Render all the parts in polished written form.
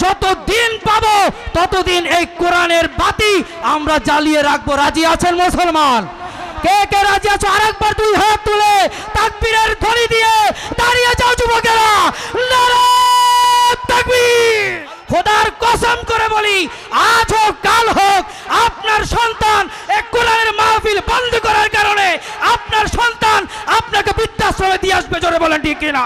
যতদিন পাবো ততদিন এই কোরআনের বাতি আমরা জ্বালিয়ে রাখবো। রাজি আছেন মুসলমান? কে কে রাজি আছো? আরেকবার দুই হাত তুলে তাকবীরের ধ্বনি দিয়ে দাঁড়িয়ে যাও যুবকেরা। নারায়ে তাকবীর! খোদার কসম করে বলি, আজ হোক কাল হোক, আপনার সন্তান এক কোরআনের মাহফিল বন্ধ করার কারণে আপনার সন্তান আপনাকে বৃদ্ধাশ্রমে দিয়ে আসবে। জোরে বলেন ঠিক কিনা?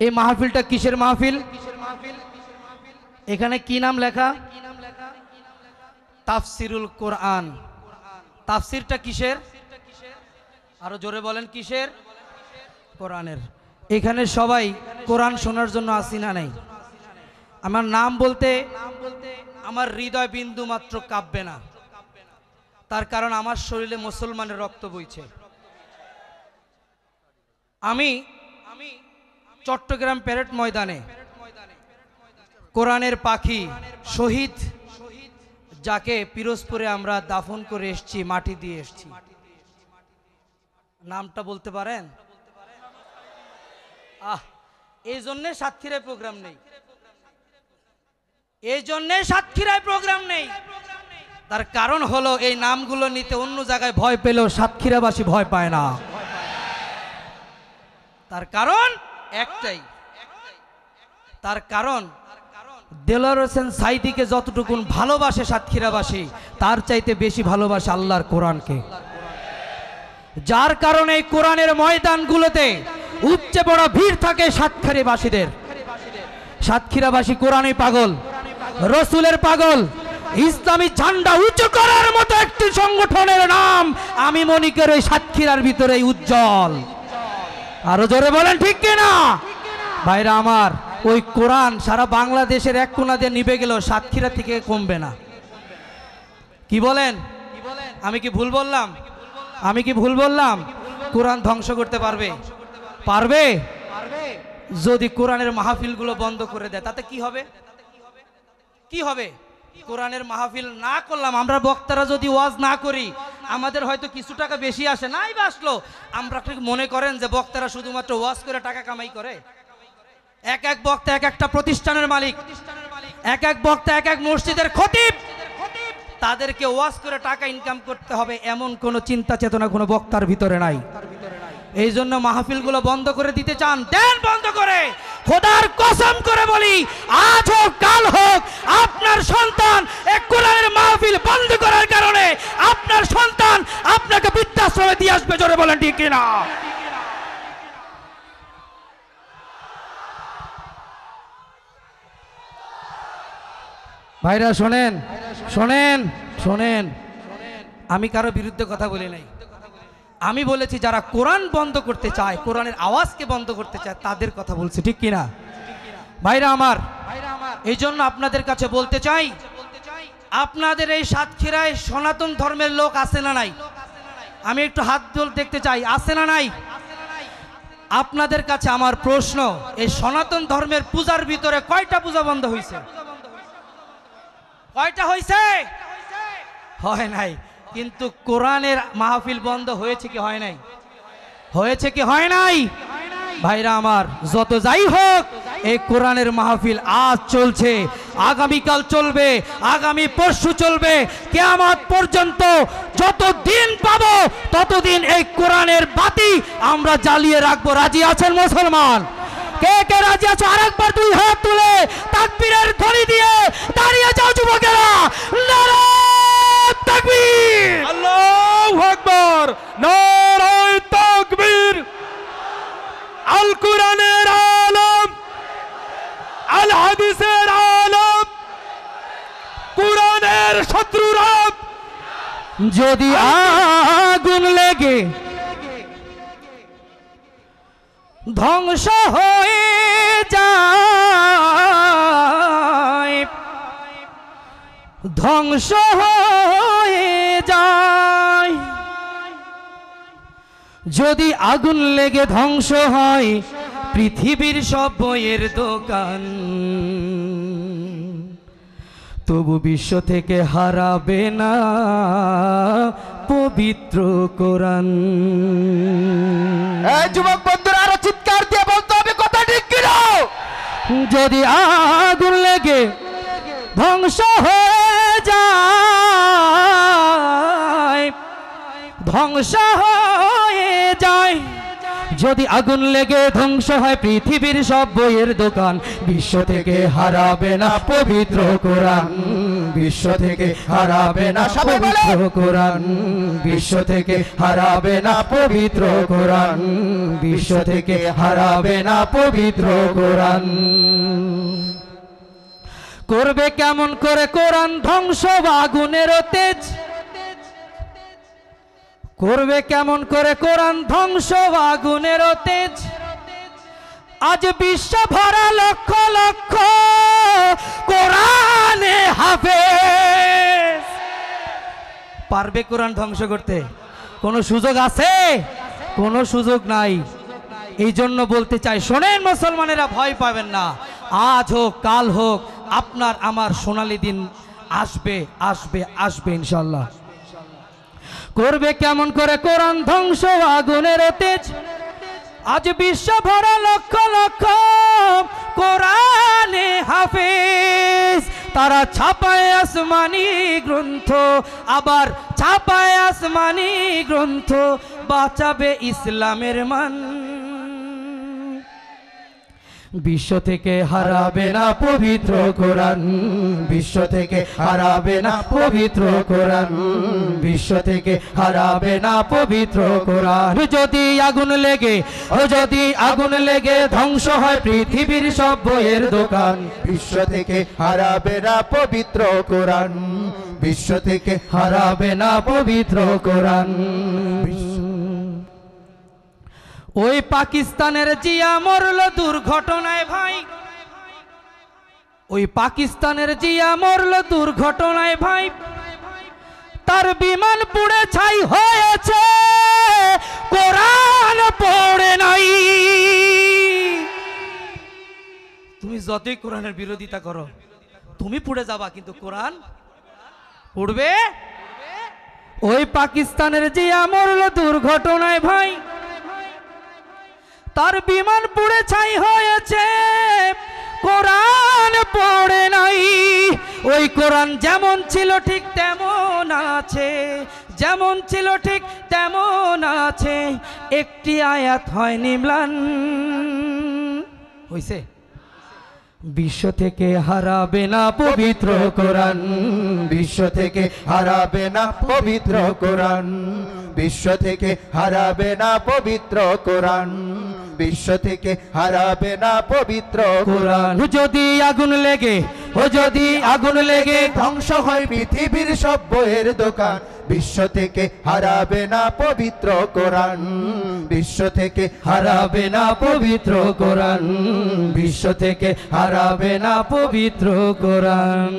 এই মাহফিলটা কিসের মাহফিল? এখানে কি নাম লেখা? তাফসিরুল কোরআন। তাফসিরটা কিসের? আরো জোরে বলেন কিসের? কোরআনের। এখানে সবাই কোরআন শোনার জন্য আসি না নাই? আমার নাম বলতে আমার হৃদয় বিন্দু মাত্র কাঁপবে না, তার কারণ আমার শরীরে মুসলমানের রক্ত বইছে। আমি চট্টগ্রাম প্যারেড ময়দানে কোরআনের পাখি শহীদ, যাকে পিরোজপুরে আমরা দাফন করে এসেছি, মাটি দিয়ে এসেছি, নামটা বলতে পারেন? এই জন্যে সাতক্ষীরায় প্রোগ্রাম নেই, এই জন্যে সাতক্ষীরায় প্রোগ্রাম নেই। তার কারণ হলো এই নামগুলো নিতে অন্য জায়গায় ভয় পেলেও সাতক্ষীরাবাসী ভয় পায় না। তার কারণ একটাই, তার কারণ দেলোয়ার হোসেন সাইদিকে যতটুকুন ভালোবাসে সাতক্ষীরাবাসী, তার চাইতে বেশি ভালোবাসে আল্লাহর কোরআনকে। যার কারণে এই কোরআনের ময়দানগুলোতে উচ্চে বড় ভিড় থাকে সাতক্ষীরাবাসীদের। সাতক্ষীরাবাসী কোরআনে পাগল, রসুলের পাগল। ইসলামী ঝান্ডা উঁচু করার মতো একটি সংগঠনের নাম আমি মনে করি সাতক্ষীরার ভিতরে উজ্জ্বল। আরো জোরে বলেন ঠিক কিনা? ভাইরা আমার, ওই কোরআন সারা বাংলাদেশের এক কোণা দিয়ে নিভে গেল, সাতক্ষীরা থেকে কমবে না। কি বলেন? আমি কি ভুল বললাম? আমি কি ভুল বললাম? কোরআন ধ্বংস করতে পারবে? পারবে? যদি কোরআনের মাহফিলগুলো বন্ধ করে দেয় তাতে কি হবে? কি হবে? কোরআনের মাহফিল না করলাম, আমরা বক্তারা যদি ওয়াজ না করি, আমাদের হয়তো কিছু টাকা বেশি আসে, নাই বা আসলো, আমরা মনে করেন যে বক্তারা শুধুমাত্র ওয়াজ করে টাকা কামাই করে? এক এক বক্তা এক একটা প্রতিষ্ঠানের মালিক, এক এক বক্তা এক এক মসজিদের খতিব। তাদেরকে ওয়াজ করে টাকা ইনকাম করতে হবে এমন কোন চিন্তা চেতনা কোনো বক্তার ভিতরে নাই। এই জন্য মাহফিলগুলো বন্ধ করে দিতে চান, দেন বন্ধ করে। খোদার কসম করে বলি, আজ হোক কাল হোক, আপনার সন্তান এক কোরআনের মাহফিল বন্ধ করার কারণে আপনার সন্তান আপনাকে বৃদ্ধাশ্রমে দিয়ে আসবে। জোরে বলেন ঠিক কিনা? ভাইরা শোনেন, শোনেন, শোনেন, আমি কারো বিরুদ্ধে কথা বলি নাই। আমি বলেছি যারা কোরআন বন্ধ করতে চায়, কোরআনের আওয়াজকে বন্ধ করতে চায়, তাদের কথা বলছি, ঠিক কিনা? ভাইরা আমার, এই জন্য আপনাদের কাছে বলতে চাই, আপনাদের এই সাতক্ষীরায় সনাতন ধর্মের লোক আছে না নাই? আমি একটু হাত তুলে দেখতে চাই, আছে না নাই? আপনাদের কাছে আমার প্রশ্ন, এই সনাতন ধর্মের পূজার ভিতরে কয়টা পূজা বন্ধ হয়েছে? কয়টা হয়েছে? হয় নাই। কিন্তু কোরআনের মাহফিল বন্ধ হয়েছে কি হয় নাই? হয়েছে কি হয় নাই? ভাইরা আমার, যত যাই হোক, এই কোরআনের মাহফিল আজ চলছে, আগামীকাল চলবে, আগামী পরশু চলবে, কিয়ামত পর্যন্ত যতদিন পাবো ততদিন এই কোরআনের বাতি আমরা জ্বালিয়ে রাখবো। রাজি আছেন মুসলমান? কে কে রাজি আছো? আরেকবার দুই হাত তুলে তাকবীরের ধ্বনি দিয়ে দাঁড়িয়ে যাও যুবকেরা। নারায়ে তাকবীর! আল্লাহু আকবার! নারায়ে তাকবীর! আল কোরআনের আলম, আল হাদিসের আলম, কোরআনের শত্রুরা যদি আগুন লেগে ধ্বংস হয়ে যায়, ধ্বংস হয়ে যায়, যদি আগুন লেগে ধ্বংস হয় পৃথিবীর সব বইয়ের দোকান, তবু বিশ্ব থেকে হারাবে না পবিত্র কোরআন। এই যুবক বন্ধুরা, আরো চিৎকার দিয়ে বলতে হবে, কোথায় যদি আগুন লেগে ধ্বংস হয়ে যায়, ধ্বংস হয়ে যায়, যদি আগুন লেগে ধ্বংস হয় পৃথিবীর সব বইয়ের দোকান, বিশ্ব থেকে হারাবে না পবিত্র কোরআন, বিশ্ব থেকে হারাবে না পবিত্র কোরআন, বিশ্ব থেকে হারাবে না পবিত্র কোরআন, বিশ্ব থেকে হারাবে না পবিত্র কোরআন। করবে কেমন করে কোরআন ধ্বংস আগুনের তেজ, করবে কেমন করে কোরআন ধ্বংস আগুনের তেজ, আজ বিশ্ব ভরা লক্ষ লক্ষ কোরআনে হাফেজ। পারবে কোরআন ধ্বংস করতে? কোনো সুযোগ আছে? কোনো সুযোগ নাই। এই জন্য বলতে চাই, শোনেন মুসলমানেরা, ভয় পাবেন না। আজ হোক কাল হোক আপনার আমার সোনালী দিন আসবে আসবে আসবে ইনশাল্লাহ। করবে কেমন করে কোরআন ধ্বংস আগুনের তেজ, আজ বিশ্ব ভরা লক্ষ লক্ষ কোরআনে হাফেজ। তারা ছাপায় আসমানি গ্রন্থ, আবার ছাপায় আসমানি গ্রন্থ, বাঁচাবে ইসলামের মান। বিশ্ব থেকে হারাবে না পবিত্র কোরআন, বিশ্ব থেকে হারাবে না পবিত্র কোরআন, বিশ্ব থেকে হারাবে না পবিত্র কোরআন। যদি আগুন লেগে, যদি আগুন লেগে ধ্বংস হয় পৃথিবীর সব বইয়ের দোকান, বিশ্ব থেকে হারাবে না পবিত্র কোরআন, বিশ্ব থেকে হারাবে না পবিত্র কোরআন। ওই পাকিস্তানের জিয়া মরল দুর্ঘটনায় ভাই, ওই পাকিস্তানের জিয়া মরল দুর্ঘটনায় ভাই, তার বিমান পুড়ে ছাই হয়েছে, কোরআন পড়ে নাই। তুমি যতই কোরআনের বিরোধিতা করো তুমি পুড়ে যাবা, কিন্তু কোরআন পড়বে। ওই পাকিস্তানের জিয়া মরল দুর্ঘটনায় ভাই, তার বিমান পুড়ে ছাই হয়েছে, কোরআন পড়ে নাই। ওই কোরআন যেমন ছিল ঠিক তেমন আছে, যেমন ছিল ঠিক তেমন আছে, একটি আয়াত হয়নি ম্লান। হইছে? বিশ্ব থেকে হারাবে না পবিত্র কোরআন, বিশ্ব থেকে হারাবে না পবিত্র কোরআন, বিশ্ব থেকে হারাবে না পবিত্র কোরআন, বিশ্ব থেকে হারাবে না পবিত্র কোরআন। যদি আগুন লেগে, ও যদি আগুন লেগে ধ্বংস হয় পৃথিবীর সব বইয়ের দোকান, বিশ্ব থেকে হারাবে না পবিত্র কোরআন, বিশ্ব থেকে হারাবে না পবিত্র কোরআন, বিশ্ব থেকে হারাবে না পবিত্র কোরআন।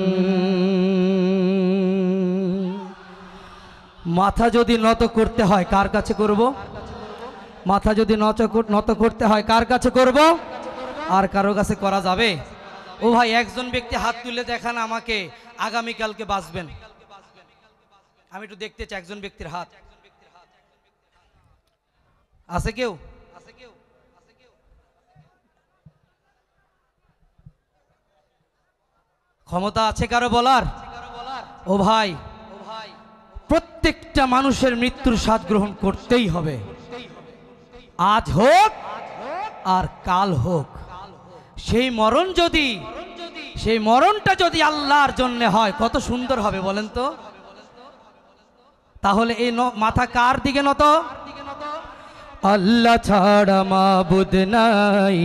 মাথা যদি নত করতে হয় কার কাছে করব? মাথা যদি নত করতে হয় কার কাছে করব? আর কারো কাছে করা যাবে? ও ভাই, একজন ব্যক্তি হাত তুলে দেখান আমাকে, আগামীকালকে বাঁচবেন। আমি একটু দেখতে চাই একজন ব্যক্তির হাত। আছে কেউ? ক্ষমতা আছে কারো বলার? ও ভাই, প্রত্যেকটা মানুষের মৃত্যুর স্বাদ গ্রহণ করতেই হবে, আজ হোক আর কাল হোক। সেই মরণ যদি, সেই মরণটা যদি আল্লাহর জন্য হয় কত সুন্দর হবে বলেন তো। তাহলে এই মাথা কার দিকে নত? আল্লাহ ছাড়া মাবুদ নাই,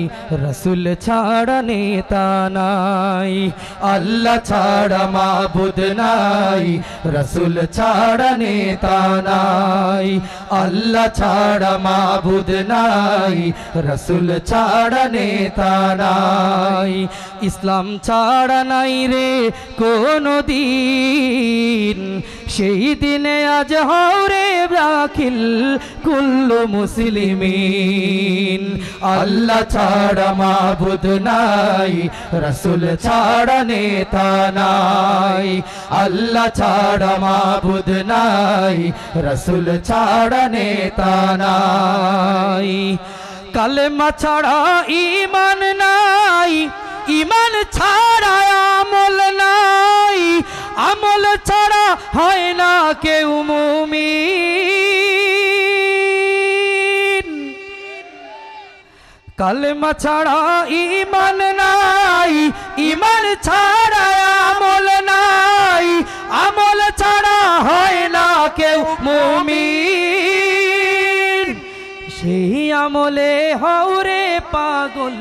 রসুল ছাড়া নেতা নাই। আল্লাহ ছাড়া মাবুদ নাই, রসুল ছাড়া নেতা নাই। আল্লাহ ছাড়া মাবুদ নাই, রসুল ছাড়া নেতা নাই। ইসলাম ছাড়া নাই রে কোনো দিন, সেই দিনে আজ হরে রাখিল কুল্লু মুসলিমিন। আল্লাহ ছাড়া মাবুদ নাই, রসুল ছাড়া নেতা নাই। আল্লাহ ছাড়া মাবুদ নাই, রসুল ছাড়া নেতা নাই। কালেমা ছাড়া ঈমান নাই, কেউ মুমিন কালেমা ছাড়া ঈমান নাই, ঈমান ছাড়া আমল নাই, আমল ছাড়া হয় না কেউ মুমিন। সেই আমলে হওরে পাগল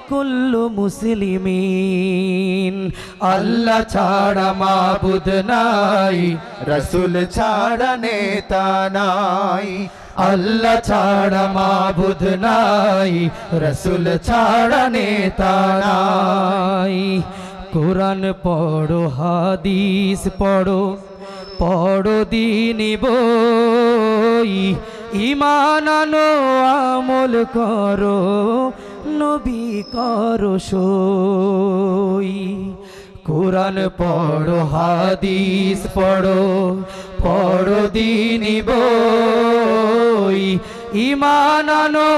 কুল্লু মুসলিমিন। আল্লাহ ছাড়া মাবুদ নাই, রসুল ছাড়া নেতা নাই। আল্লাহ ছাড়া মাবুদ নাই, রসুল ছাড়া নেতা নাই। কোরআন পড়ো, হাদিস পড়ো, পড়ো দ্বীনি বই, ঈমান আনো আমল করো, নবী করো সই। কোরআন পড়ো, হাদিস পড়ো, পড়ো দ্বীনি বই, ঈমান আনো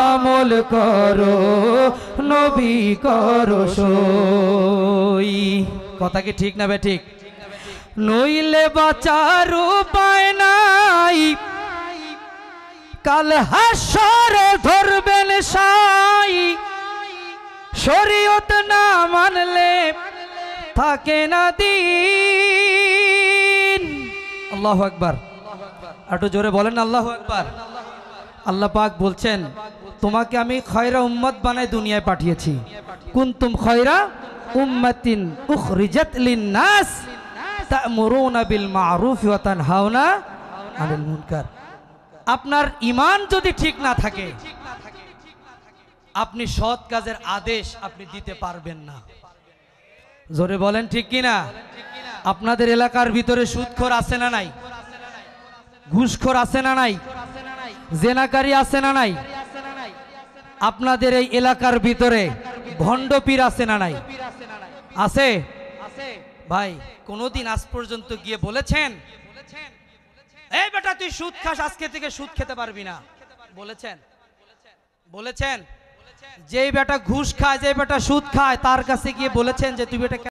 আমল করো, নবী করো সই। কথা কি ঠিক না বে ঠিক? নইলে বাঁচার উপায় নাই, কাল হাসরে ধরবেন সাই। শরীয়ত না মানলে থাকে না দিন। আল্লাহু আকবার, একটু জোরে বলেন আল্লাহু আকবার। আল্লাহ পাক বলছেন, তোমাকে আমি খয়রা উম্মত বানাই দুনিয়ায় পাঠিয়েছি। কুনতুম খয়রা উম্মাতিন উখরিজাত লিন-নাস তা'মুরুনা বিল মা'রুফি ওয়া তানহাউনা আনিল মুনকার। আপনার ঈমান যদি ঠিক না থাকে, আপনি সৎ কাজের আদেশ আপনি দিতে পারবেন না। জোরে বলেন ঠিক কিনা? আপনাদের এলাকার ভিতরে সুদখোর আছে না নাই? ঘুষখোর আছে না নাই? জেনাকারী আছে না নাই? আপনাদের এই এলাকার ভিতরে ভণ্ড পীর আছে না নাই? আছে ভাই? কোনদিন আজ পর্যন্ত গিয়ে বলেছেন, এই বেটা তুই সুদ খাস, আজকে থেকে সুদ খেতে পারবি না? বলেছেন? বলেছেন? যেই বেটা ঘুষ খায়, যে বেটা সুদ খায়, তার কাছে গিয়ে বলেছেন যে তুই বেটা